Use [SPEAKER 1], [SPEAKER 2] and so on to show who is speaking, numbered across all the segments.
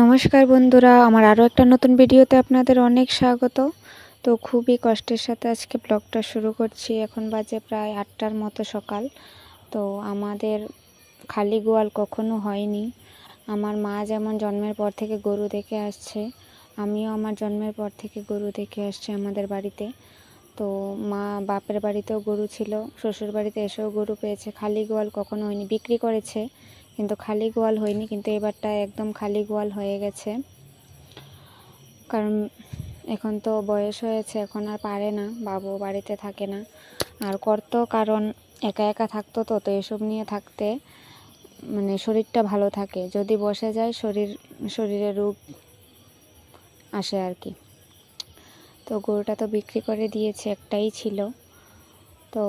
[SPEAKER 1] নমস্কার বন্ধুরা, আমার আরও একটা নতুন ভিডিওতে আপনাদের অনেক স্বাগত। তো খুবই কষ্টের সাথে আজকে ব্লগটা শুরু করছি। এখন বাজে প্রায় 8টার মতো সকাল। তো আমাদের খালি গোয়াল কখনো হয়নি। আমার মা যেমন জন্মের পর থেকে গরু দেখে আসছে, আমিও আমার জন্মের পর থেকে গরু দেখে আসছি আমাদের বাড়িতে। তো মা বাপের বাড়িতেও গরু ছিল, শ্বশুর বাড়িতে এসেও গরু পেয়েছে। খালি গোয়াল কখনো হয়নি, বিক্রি করেছে কিন্তু খালি গোয়াল হয়নি। কিন্তু এবারটা একদম খালি গোয়াল হয়ে গেছে, কারণ এখন তো বয়স হয়েছে, এখন আর পারে না, বাবু বাড়িতে থাকে না আর করতো, কারণ একা একা থাকতো। তো এসব নিয়ে থাকতে মানে শরীরটা ভালো থাকে, যদি বসে যায় শরীরে রোগ আসে আর কি। তো গরুটা তো বিক্রি করে দিয়েছে, একটাই ছিল। তো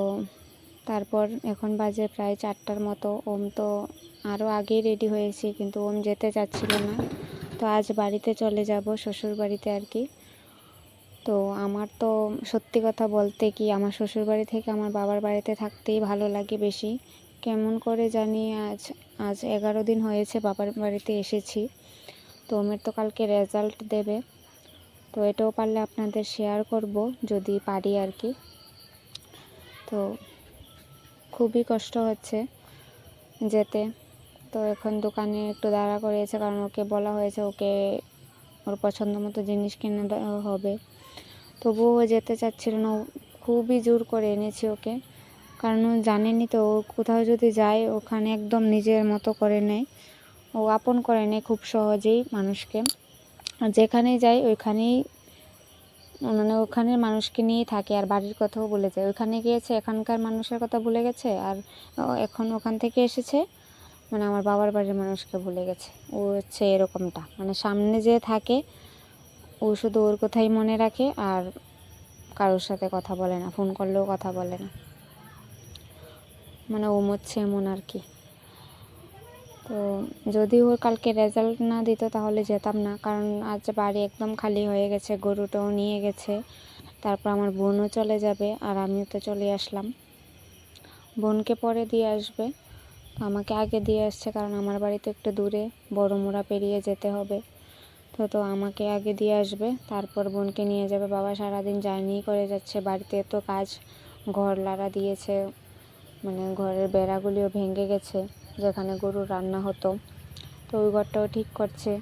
[SPEAKER 1] তারপর এখন বাজে প্রায় 4টার মতো। ওম তো আরও আগেই রেডি হয়েছি, কিন্তু ওম যেতে চাচ্ছিল না। তো আজ বাড়িতে চলে যাব, শ্বশুর বাড়িতে আর কি। তো আমার তো সত্যি কথা বলতে কি, আমার শ্বশুর বাড়ি থেকে আমার বাবার বাড়িতে থাকতেই ভালো লাগে বেশি। কেমন করে জানি আজ 11 দিন হয়েছে বাবার বাড়িতে এসেছি। তো ওমের তো কালকে রেজাল্ট দেবে, তো এটাও পারলে আপনাদের শেয়ার করব যদি পারি আর কি। তো খুবই কষ্ট হচ্ছে যেতে। তো এখন দোকানে একটু দাঁড়া করিয়েছে, কারণ ওকে বলা হয়েছে ওকে ওর পছন্দ মতো জিনিস কিনে দেওয়া হবে। তবুও ও যেতে চাচ্ছিল না, খুবই জোর করে এনেছি ওকে। কারণ ও জানেনই তো, ও কোথাও যদি যায় ওখানে একদম নিজের মতো করে নেয়, ও আপন করে নেয় খুব সহজেই মানুষকে। আর যেখানেই যায় ওইখানেই মানে ওখানের মানুষকে নিয়েই থাকে, আর বাড়ির কথাও ভুলে যায়। ওইখানে গিয়েছে, এখানকার মানুষের কথা ভুলে গেছে, আর এখন ওখান থেকে এসেছে মানে আমার বাবার বাড়ির মানুষকে ভুলে গেছে। ও হচ্ছে এরকমটা, মানে সামনে যে থাকে ও শুধু ওর কথাই মনে রাখে, আর কারোর সাথে কথা বলে না, ফোন করলেও কথা বলে না, মানে ও হচ্ছে এমন আর কি। তো যদি ওর কালকে রেজাল্ট না দিত তাহলে যেতাম না, কারণ আজ বাড়ি একদম খালি হয়ে গেছে, গরুটাও নিয়ে গেছে। তারপর আমার বোনও চলে যাবে, আর আমিও তো চলে আসলাম। বোনকে পরে দিয়ে আসবে, আমাকে আগে দিয়ে আসছে, কারণ আমার বাড়ি তো একটু দূরে, বড় মোড়া পেরিয়ে যেতে হবে। তো আমাকে আগে দিয়ে আসবে, তারপর বোনকে নিয়ে যাবে। বাবা সারাদিন জার্নি করে যাচ্ছে, বাড়িতে তো কাজ, ঘর লাড়া দিয়েছে, মানে ঘরের বেড়াগুলিও ভেঙে গেছে, যেখানে গরুর রান্না হতো, তো ওই ঘরটাও ঠিক করছে।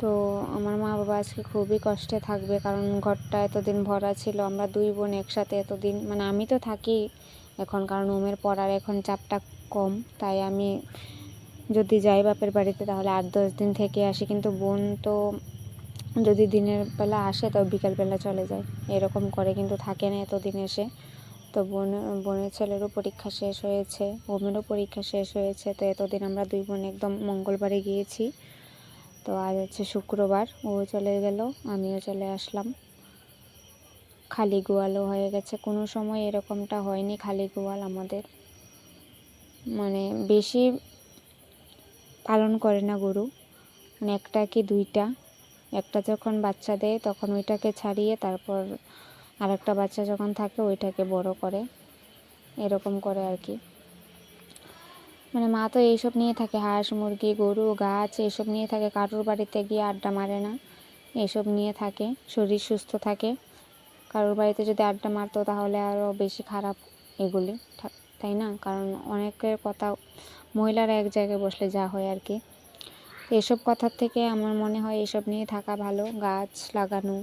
[SPEAKER 1] তো আমার মা বাবা আজকে খুবই কষ্টে থাকবে, কারণ ঘরটা এতদিন ভরা ছিল, আমরা দুই বোন একসাথে এতদিন, মানে আমি তো থাকি এখন, কারণ ওমের পড়ার এখন চাপটা কম, তাই আমি যদি যাই বাপের বাড়িতে তাহলে 8-10 দিন থেকে আসি। কিন্তু বোন তো যদি দিনের বেলা আসে তো বিকালবেলা চলে যায়, এরকম করে, কিন্তু থাকে না এতদিন এসে। তো বোনের ছেলেরও পরীক্ষা শেষ হয়েছে, ওমেরও পরীক্ষা শেষ হয়েছে। তো এতদিন আমরা দুই বোন একদম মঙ্গলবারে গিয়েছি। তো আজ হচ্ছে শুক্রবার, ও চলে গেল, আমিও চলে আসলাম। খালি গোয়ালও হয়ে গেছে, কোনো সময় এরকমটা হয়নি খালি গোয়াল আমাদের, মানে বেশি পালন করে না গরু, মানে একটা কি দুইটা, একটা যখন বাচ্চা দেয় তখন ওইটাকে ছাড়িয়ে তারপর আরেকটা বাচ্চা যখন থাকে ওইটাকে বড় করে, এরকম করে আর কি। মানে মা তো এইসব নিয়ে থাকে, হাঁস মুরগি গরু গাছ এইসব নিয়ে থাকে, কারোর বাড়িতে গিয়ে আড্ডা মারে না, এইসব নিয়ে থাকে, শরীর সুস্থ থাকে। কারোর বাড়িতে যদি আড্ডা মারতো তাহলে আরও বেশি খারাপ এগুলি, তাই না? কারণ অনেকের কথা, মহিলারা এক জায়গায় বসলে যা হয় আর কি। এসব কথার থেকে আমার মনে হয় এসব নিয়ে থাকা ভালো, গাছ লাগানো,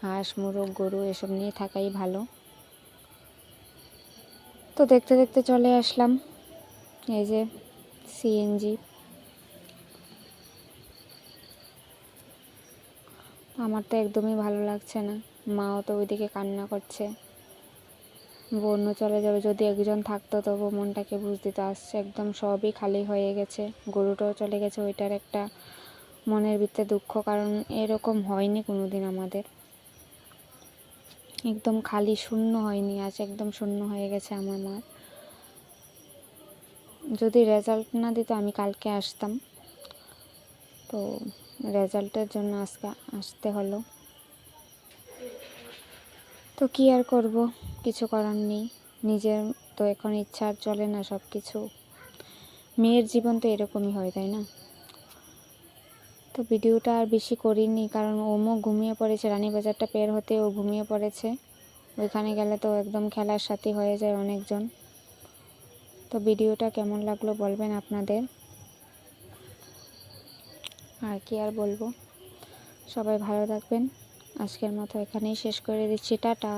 [SPEAKER 1] হাঁস মুরগ গরু এসব নিয়ে থাকাই ভালো। তো দেখতে দেখতে চলে আসলাম, এই যে সিএনজি। আমার তো একদমই ভালো লাগছে না, মাও তো ওইদিকে কান্না করছে, বোনও চলে যাবে। যদি একজন থাকতো তবু মনটাকে বুঝ দিত, আসছে একদম সবই খালি হয়ে গেছে, গরুটাও চলে গেছে, ওইটার একটা মনের ভিতরে দুঃখ, কারণ এরকম হয়নি কোনো দিন আমাদের, একদম খালি শূন্য হয়নি, আজ একদম শূন্য হয়ে গেছে আমার মা। যদি রেজাল্ট না দিত আমি কালকে আসতাম, তো রেজাল্টের জন্য আজকে আসতে হলো। তো কী আর করব, কিছু করার নেই, নিজের তো এখন ইচ্ছা আর চলে না সব কিছু, মেয়ের জীবন তো এরকমই হয়, তাই না? তো ভিডিওটা আর বেশি করিনি, কারণ ওমও ঘুমিয়ে পড়েছে, রানীবাজারটা পের হতে ও ঘুমিয়ে পড়েছে। ওইখানে গেলে তো একদম খেলার সাথী হয়ে যায় অনেকজন। তো ভিডিওটা কেমন লাগলো বলবেন আপনাদের। আর কি আর বলবো, সবাই ভালো থাকবেন। আজকের মতো এখানেই শেষ করে দিচ্ছি, টাটা।